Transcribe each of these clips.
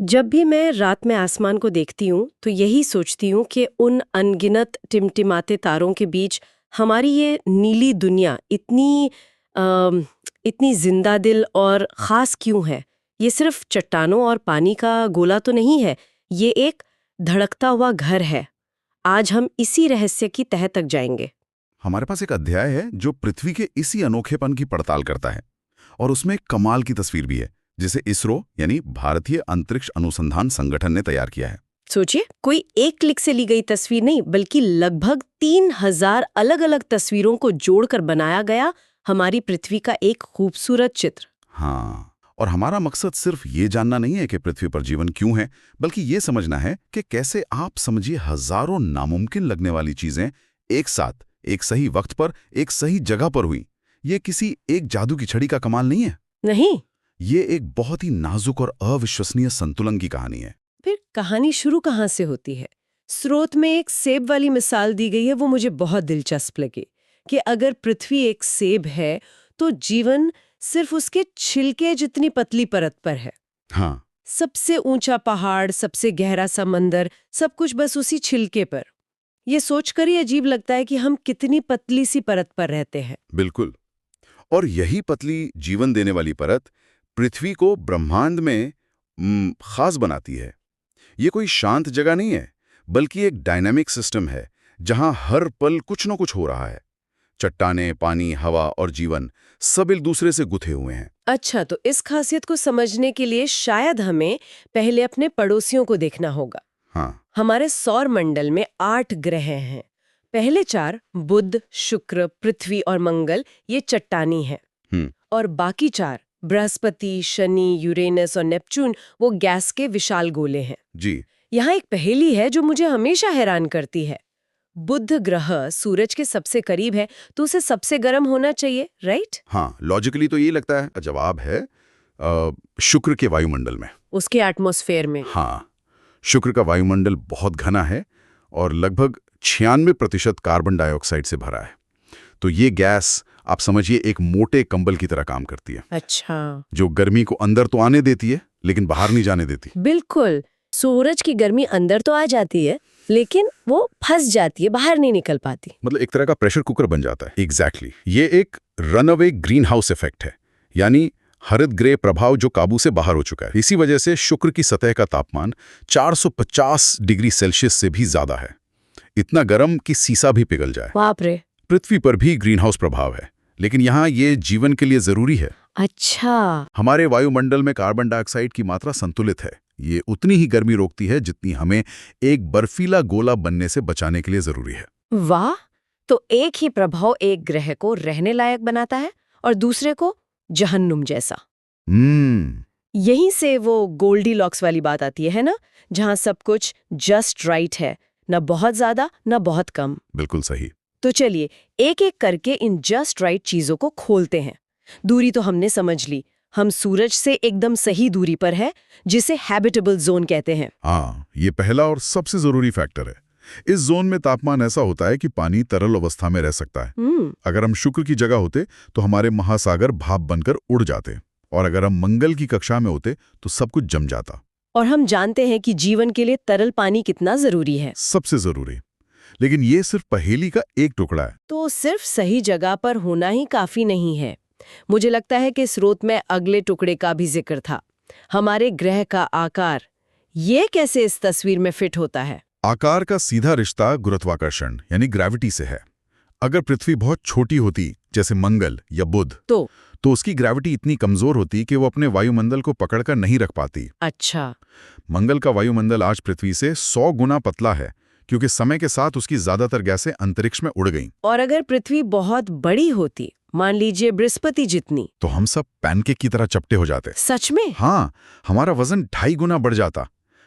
जब भी मैं रात में आसमान को देखती हूँ तो यही सोचती हूँ कि उन अनगिनत टिमटिमाते तारों के बीच हमारी ये नीली दुनिया इतनी जिंदा दिल और ख़ास क्यों है। ये सिर्फ चट्टानों और पानी का गोला तो नहीं है, ये एक धड़कता हुआ घर है। आज हम इसी रहस्य की तह तक जाएंगे। हमारे पास एक अध्याय है जो पृथ्वी के इसी अनोखेपन की पड़ताल करता है और उसमें एक कमाल की तस्वीर भी है जिसे इसरो यानी भारतीय अंतरिक्ष अनुसंधान संगठन ने तैयार किया है। सोचिए, कोई एक क्लिक से ली गई तस्वीर नहीं बल्कि लगभग 3000 अलग-अलग तस्वीरों को जोड़कर बनाया गया हमारी पृथ्वी का एक खूबसूरत चित्र। हाँ, और हमारा मकसद सिर्फ ये जानना नहीं है कि पृथ्वी पर जीवन क्यों है, बल्कि ये समझना है कि कैसे आप समझिए हजारों नामुमकिन लगने वाली चीजें एक साथ एक सही वक्त पर एक सही जगह पर हुई। ये किसी एक जादू की छड़ी का कमाल नहीं है। नहीं, ये एक बहुत ही नाजुक और अविश्वसनीय संतुलन की कहानी है। फिर कहानी शुरू कहाँ से होती है? स्रोत में एक सेब वाली मिसाल दी गई है, वो मुझे बहुत दिलचस्प लगी कि अगर पृथ्वी एक सेब है तो जीवन सिर्फ उसके छिलके जितनी पतली परत पर है। हाँ, सबसे ऊंचा पहाड़, सबसे गहरा समंदर, सब कुछ बस उसी छिलके पर। ये सोचकर ही अजीब लगता है कि हम कितनी पतली सी परत पर रहते हैं। बिल्कुल। और यही पतली जीवन देने वाली परत पृथ्वी को ब्रह्मांड में खास बनाती है। ये कोई शांत जगह नहीं है, बल्कि एक डायनामिक सिस्टम है जहां हर पल कुछ न कुछ हो रहा है। चट्टानें, पानी, हवा और जीवन सब एक दूसरे से गुथे हुए हैं। अच्छा, तो इस खासियत को समझने के लिए शायद हमें पहले अपने पड़ोसियों को देखना होगा। हाँ, हमारे सौर मंडल में 8 ग्रह हैं। पहले 4 बुध, शुक्र, पृथ्वी और मंगल ये चट्टानी हैं। और बाकी 4 बृहस्पति, शनि, यूरेनस और नेपच्यून वो गैस के विशाल गोले हैं। जी। यहाँ एक पहेली है जो मुझे हमेशा हैरान करती है। बुध ग्रह सूरज के सबसे करीब है तो उसे सबसे गर्म होना चाहिए, राइट? हाँ, लॉजिकली तो यही लगता है। जवाब है शुक्र के वायुमंडल में, उसके एटमॉस्फेयर में। हाँ, शुक्र का वायुमंडल बहुत घना है और लगभग 96% कार्बन डाइऑक्साइड से भरा है। तो ये गैस आप समझिए एक मोटे कंबल की तरह काम करती है। अच्छा, जो गर्मी को अंदर तो आने देती है लेकिन बाहर नहीं जाने देती। बिल्कुल। सूरज की गर्मी अंदर तो आ जाती है लेकिन वो फंस जाती है, बाहर नहीं निकल पाती। मतलब एक तरह का प्रेशर कुकर बन जाता है। एग्जैक्टली। ये एक रनअवे ग्रीन हाउस इफेक्ट है, यानी हरित ग्रे प्रभाव जो काबू से बाहर हो चुका है। इसी वजह से शुक्र की सतह का तापमान 450 डिग्री सेल्सियस से भी ज्यादा है, इतना गर्म कि सीसा भी पिघल जाए। बाप रे। पृथ्वी पर भी ग्रीन हाउस प्रभाव है, लेकिन यहाँ ये जीवन के लिए जरूरी है। अच्छा, हमारे वायुमंडल में कार्बन डाइऑक्साइड की मात्रा संतुलित है। ये उतनी ही गर्मी रोकती है जितनी हमें एक बर्फीला गोला बनने से बचाने के लिए जरूरी है। वाह। तो एक ही प्रभाव एक ग्रह को रहने लायक बनाता है और दूसरे को जहन्नुम जैसा। यहीं से वो गोल्डीलॉक्स वाली बात आती है ना, जहां सब कुछ जस्ट राइट है, न बहुत ज्यादा न बहुत कम। बिल्कुल सही। तो चलिए एक एक करके इन जस्ट राइट चीजों को खोलते हैं। दूरी तो हमने समझ ली, हम सूरज से एकदम सही दूरी पर है, जिसे हैबिटेबल जोन कहते हैं। हाँ, ये पहला और सबसे जरूरी फैक्टर है। इस जोन में तापमान ऐसा होता है कि पानी तरल अवस्था में रह सकता है। अगर हम शुक्र की जगह होते तो हमारे महासागर भाप बनकर उड़ जाते, और अगर हम मंगल की कक्षा में होते तो सब कुछ जम जाता। और हम जानते हैं कि जीवन के लिए तरल पानी कितना जरूरी है। सबसे जरूरी। लेकिन ये सिर्फ पहेली का एक टुकड़ा है। तो सिर्फ सही जगह पर होना ही काफी नहीं है। मुझे लगता है कि स्रोत में अगले टुकड़े का भी जिक्र था, हमारे ग्रह का आकार। ये कैसे इस तस्वीर में फिट होता है? आकार का सीधा रिश्ता गुरुत्वाकर्षण यानी ग्रेविटी से है। अगर पृथ्वी बहुत छोटी होती, जैसे मंगल या बुध, तो उसकी ग्रेविटी इतनी कमजोर होती कि वो अपने वायुमंडल को पकड़कर नहीं रख पाती। अच्छा। मंगल का वायुमंडल आज पृथ्वी से 100 गुना पतला है, क्योंकि समय के साथ उसकी ज्यादातर गैसें अंतरिक्ष में उड़ गईं। और अगर पृथ्वी बहुत बड़ी होती, मान लीजिए बृहस्पति जितनी, तो हम सब पैनकेक की तरह चपटे हो जाते। सच में? हाँ, हमारा वजन 2.5 गुना बढ़ जाता।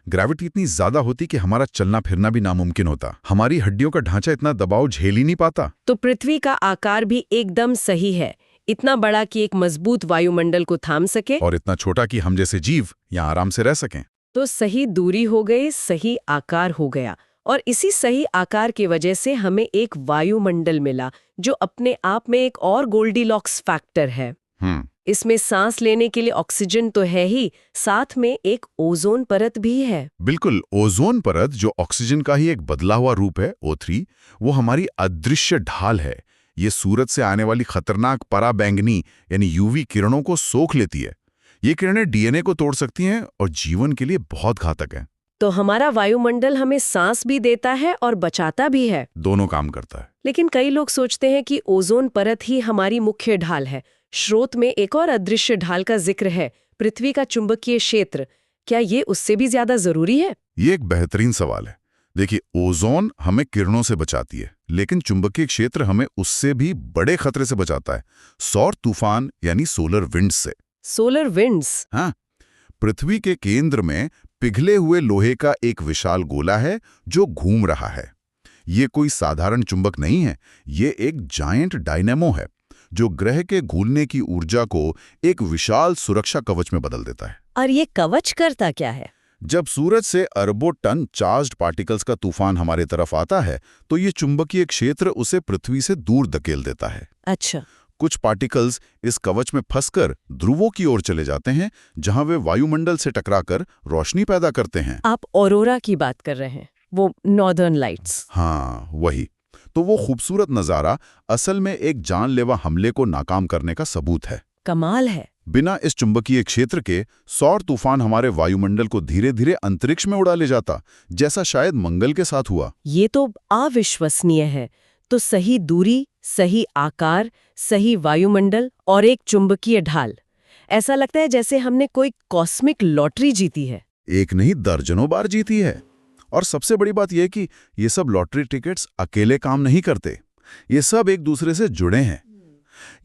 ग्रेविटी इतनी ज्यादा होती कि हमारा चलना फिरना भी नामुमकिन होता। हमारी हड्डियों का ढांचा इतना दबाव झेल ही नहीं पाता। तो पृथ्वी का आकार भी एकदम सही है, इतना बड़ा कि एक मजबूत वायुमंडल को थाम सके, और इतना छोटा कि हम जैसे जीव यहाँ आराम से रह सकें। तो सही दूरी हो गई, सही आकार हो गया, और इसी सही आकार की वजह से हमें एक वायुमंडल मिला जो अपने आप में एक और गोल्डीलॉक्स फैक्टर है। इसमें सांस लेने के लिए ऑक्सीजन तो है ही, साथ में एक ओजोन परत भी है। बिल्कुल, ओजोन परत जो ऑक्सीजन का ही एक बदला हुआ रूप है, O3, वो हमारी अदृश्य ढाल है। ये सूरज से आने वाली खतरनाक पराबैंगनी यानी यूवी किरणों को सोख लेती है। ये किरणें डीएनए को तोड़ सकती हैं और जीवन के लिए बहुत घातक हैं। तो हमारा वायुमंडल हमें सांस भी देता है और बचाता भी है। दोनों काम करता है। लेकिन कई लोग सोचते हैं कि ओजोन परत ही हमारी मुख्य ढाल है। स्रोत में एक और अदृश्य ढाल का जिक्र है, पृथ्वी का चुंबकीय क्षेत्र। क्या ये उससे भी ज्यादा जरूरी है? ये एक बेहतरीन सवाल है। देखिए, ओजोन हमें किरणों से बचाती है, लेकिन चुंबकीय क्षेत्र हमें उससे भी बड़े खतरे से बचाता है, सौर तूफान यानी सोलर विंड्स से। Solar winds? हाँ, पृथ्वी के केंद्र में पिघले हुए लोहे का एक विशाल गोला है जो घूम रहा है। ये कोई साधारण चुंबक नहीं है, ये एक जायंट डायनेमो है जो ग्रह के घूमने की ऊर्जा को एक विशाल सुरक्षा कवच में बदल देता है। और ये कवच करता क्या है? जब सूरज से अरबों टन चार्ज्ड पार्टिकल्स का तूफान हमारे तरफ आता है, तो ये चुंबकीय क्षेत्र उसे पृथ्वी से दूर धकेल देता है। अच्छा। कुछ पार्टिकल्स इस कवच में फंसकर ध्रुवों की ओर चले जाते हैं, जहां वे वायुमंडल से टकराकर रोशनी पैदा करते हैं। आप ऑरोरा की बात कर रहे हैं, वो नॉर्दर्न लाइट्स? हाँ, वही। तो वो खूबसूरत नज़ारा असल में एक जानलेवा हमले को नाकाम करने का सबूत है। कमाल है। बिना इस चुंबकीय क्षेत्र के सौर तूफान हमारे वायुमंडल को धीरे धीरे अंतरिक्ष में उड़ा ले जाता, जैसा शायद मंगल के साथ हुआ। ये तो अविश्वसनीय है। तो सही दूरी, सही आकार, सही वायुमंडल और एक चुंबकीय ढाल, ऐसा लगता है जैसे हमने कोई कॉस्मिक लॉटरी जीती है। एक नहीं, दर्जनों बार जीती है। और सबसे बड़ी बात यह कि ये सब लॉटरी टिकट्स अकेले काम नहीं करते, ये सब एक दूसरे से जुड़े हैं।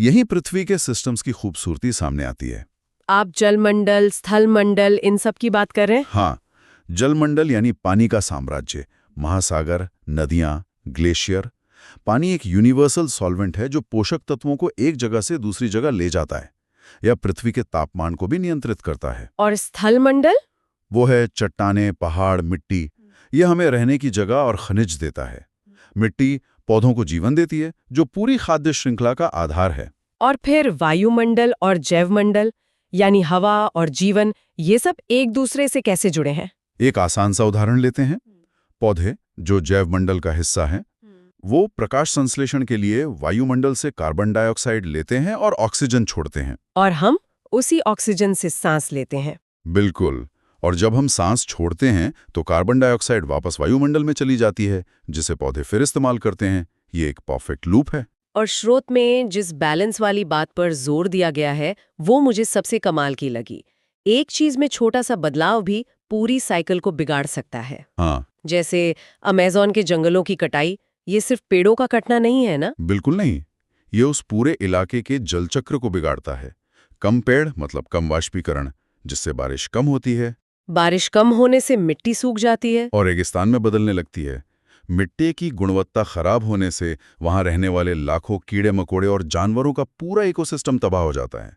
यही पृथ्वी के सिस्टम्स की खूबसूरती सामने आती है। आप जलमंडल, स्थलमंडल, इन सब की बात कर रहे हैं? हाँ, जलमंडल यानी पानी का साम्राज्य, महासागर, नदियां, ग्लेशियर। पानी एक यूनिवर्सल सॉल्वेंट है जो पोषक तत्वों को एक जगह से दूसरी जगह ले जाता है या पृथ्वी के तापमान को भी नियंत्रित करता है। और स्थलमंडल? वो है चट्टानें, पहाड़, मिट्टी। यह हमें रहने की जगह और खनिज देता है। मिट्टी पौधों को जीवन देती है, जो पूरी खाद्य श्रृंखला का आधार है। और फिर वायुमंडल और जैवमंडल यानी हवा और जीवन, ये सब एक दूसरे से कैसे जुड़े हैं? एक आसान सा उदाहरण लेते हैं। पौधे, जो जैवमंडल का हिस्सा हैं, वो प्रकाश संश्लेषण के लिए वायुमंडल से कार्बन डाइऑक्साइड लेते हैं और ऑक्सीजन छोड़ते हैं। और हम उसी ऑक्सीजन से सांस लेते हैं। बिल्कुल। और जब हम सांस छोड़ते हैं तो कार्बन डाइऑक्साइड वापस वायुमंडल में चली जाती है, जिसे पौधे फिर इस्तेमाल करते हैं। ये एक परफेक्ट लूप है। और स्रोत में जिस बैलेंस वाली बात पर जोर दिया गया है, वो मुझे सबसे कमाल की लगी। एक चीज में छोटा सा बदलाव भी पूरी साइकिल को बिगाड़ सकता है। हाँ, जैसे अमेज़न के जंगलों की कटाई, ये सिर्फ पेड़ों का कटना नहीं है ना? बिल्कुल नहीं। ये उस पूरे इलाके के जलचक्र को बिगाड़ता है। कम पेड़ मतलब कम वाष्पीकरण, जिससे बारिश कम होती है। बारिश कम होने से मिट्टी सूख जाती है और रेगिस्तान में बदलने लगती है। मिट्टी की गुणवत्ता खराब होने से वहां रहने वाले लाखों कीड़े मकोड़े और जानवरों का पूरा इकोसिस्टम तबाह हो जाता है।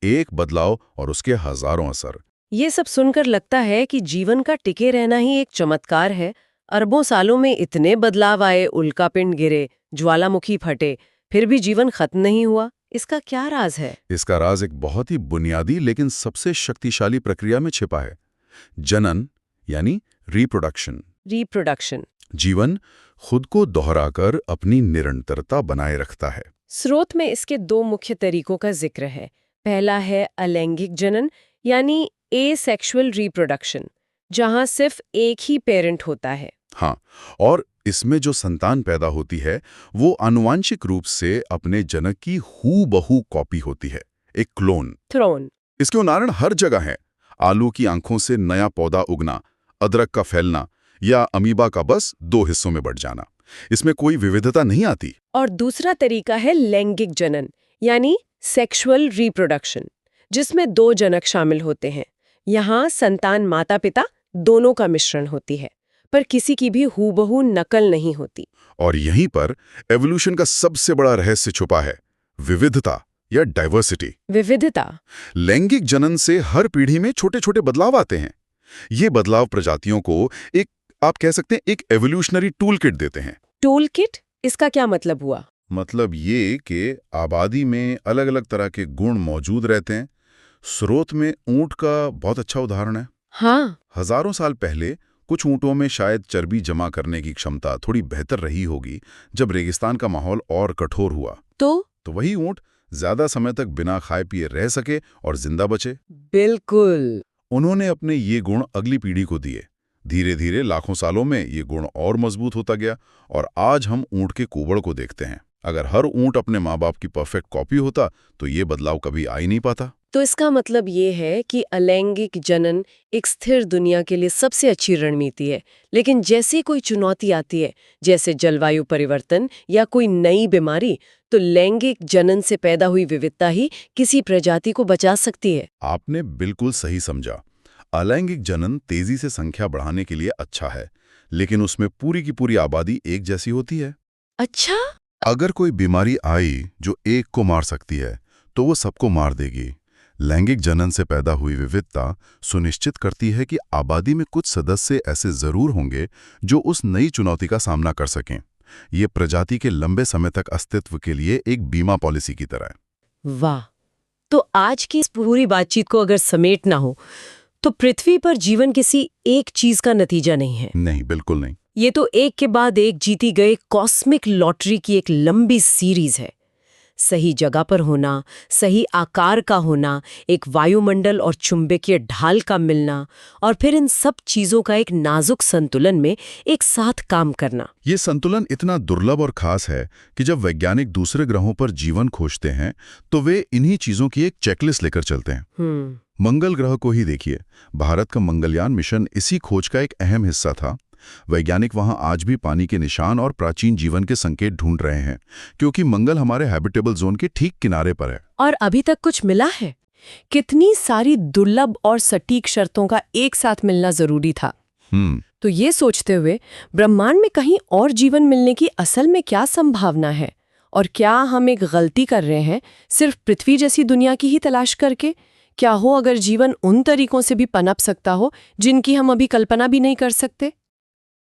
एक बदलाव और उसके हजारों असर। ये सब सुनकर लगता है कि जीवन का टिके रहना ही एक चमत्कार है। अरबों सालों में इतने बदलाव आए, उल्कापिंड गिरे, ज्वालामुखी फटे, फिर भी जीवन खत्म नहीं हुआ। इसका क्या राज है? इसका राज एक बहुत ही बुनियादी लेकिन सबसे शक्तिशाली प्रक्रिया में छिपा है। जनन यानी रिप्रोडक्शन। रिप्रोडक्शन। जीवन खुद को दोहराकर अपनी निरंतरता बनाए रखता है। स्रोत में इसके दो मुख्य तरीकों का जिक्र है। पहला है अलैंगिक जनन यानी एसेक्सुअल रिप्रोडक्शन, जहां सिर्फ एक ही पेरेंट होता है। हाँ, और इसमें जो संतान पैदा होती है वो आनुवांशिक रूप से अपने जनक की हूबहू कॉपी होती है, एक क्लोन। थ्रोन। इसके उदाहरण हर जगह हैं। आलू की आंखों से नया पौधा उगना, अदरक का फैलना या अमीबा का बस 2 हिस्सों में बंट जाना। इसमें कोई विविधता नहीं आती। और दूसरा तरीका है लैंगिक जनन यानी सेक्सुअल रिप्रोडक्शन, जिसमें 2 जनक शामिल होते हैं। यहाँ संतान माता पिता दोनों का मिश्रण होती है, पर किसी की भी हूबहू नकल नहीं होती। और यहीं पर एवोल्यूशन का सबसे बड़ा रहस्य छुपा है, विविधता या डाइवर्सिटी। विविधता। लैंगिक जनन से हर पीढ़ी में छोटे छोटे बदलाव आते हैं। ये बदलाव प्रजातियों को एक, आप कह सकते हैं, एक एवोल्यूशनरी टूल किट देते हैं। Tool kit? इसका क्या मतलब हुआ? मतलब ये कि आबादी में अलग अलग तरह के गुण मौजूद रहते हैं। स्रोत में ऊंट का बहुत अच्छा उदाहरण है। हाँ। हजारों साल पहले कुछ ऊंटों में शायद चर्बी जमा करने की क्षमता थोड़ी बेहतर रही होगी। जब रेगिस्तान का माहौल और कठोर हुआ तो वही ऊंट ज्यादा समय तक बिना खाए पिए रह सके और जिंदा बचे। बिल्कुल। उन्होंने अपने ये गुण अगली पीढ़ी को दिए। धीरे धीरे लाखों सालों में ये गुण और मजबूत होता गया और आज हम ऊंट के कुबड़ को देखते हैं। अगर हर ऊंट अपने माँ बाप की परफेक्ट कॉपी होता तो ये बदलाव कभी आ ही नहीं पाता। तो इसका मतलब ये है कि अलैंगिक जनन एक स्थिर दुनिया के लिए सबसे अच्छी रणनीति है, लेकिन जैसे कोई चुनौती आती है, जैसे जलवायु परिवर्तन या कोई नई बीमारी, तो लैंगिक जनन से पैदा हुई विविधता ही किसी प्रजाति को बचा सकती है। आपने बिल्कुल सही समझा। अलैंगिक जनन तेजी से संख्या बढ़ाने के लिए अच्छा है, लेकिन उसमें पूरी की पूरी आबादी एक जैसी होती है। अच्छा। अगर कोई बीमारी आई जो एक को मार सकती है, तो वो सबको मार देगी। लैंगिक जनन से पैदा हुई विविधता सुनिश्चित करती है कि आबादी में कुछ सदस्य ऐसे जरूर होंगे जो उस नई चुनौती का सामना कर सकें। ये प्रजाति के लंबे समय तक अस्तित्व के लिए एक बीमा पॉलिसी की तरह है। वाह। तो आज की इस पूरी बातचीत को अगर समेटना हो, तो पृथ्वी पर जीवन किसी एक चीज का नतीजा नहीं है। नहीं, बिल्कुल नहीं। ये तो एक के बाद एक जीती गए कॉस्मिक लॉटरी की एक लंबी सीरीज है। सही जगह पर होना, सही आकार का होना, एक वायुमंडल और चुंबकीय ढाल का मिलना, और फिर इन सब चीजों का एक नाजुक संतुलन में एक साथ काम करना। ये संतुलन इतना दुर्लभ और खास है कि जब वैज्ञानिक दूसरे ग्रहों पर जीवन खोजते हैं तो वे इन्हीं चीजों की एक चेकलिस्ट लेकर चलते हैं। मंगल ग्रह को ही देखिए। भारत का मंगलयान मिशन इसी खोज का एक अहम हिस्सा था। वैज्ञानिक वहां आज भी पानी के निशान और प्राचीन जीवन के संकेत ढूंढ रहे हैं, क्योंकि मंगल हमारे हैबिटेबल जोन के ठीक किनारे पर है। और अभी तक कुछ मिला है? कितनी सारी दुर्लभ और सटीक शर्तों का एक साथ मिलना जरूरी था। तो ये सोचते हुए, ब्रह्मांड में कहीं और जीवन मिलने की असल में क्या संभावना है? और क्या हम एक गलती कर रहे हैं सिर्फ पृथ्वी जैसी दुनिया की ही तलाश करके? क्या हो अगर जीवन उन तरीकों से भी पनप सकता हो जिनकी हम अभी कल्पना भी नहीं कर सकते?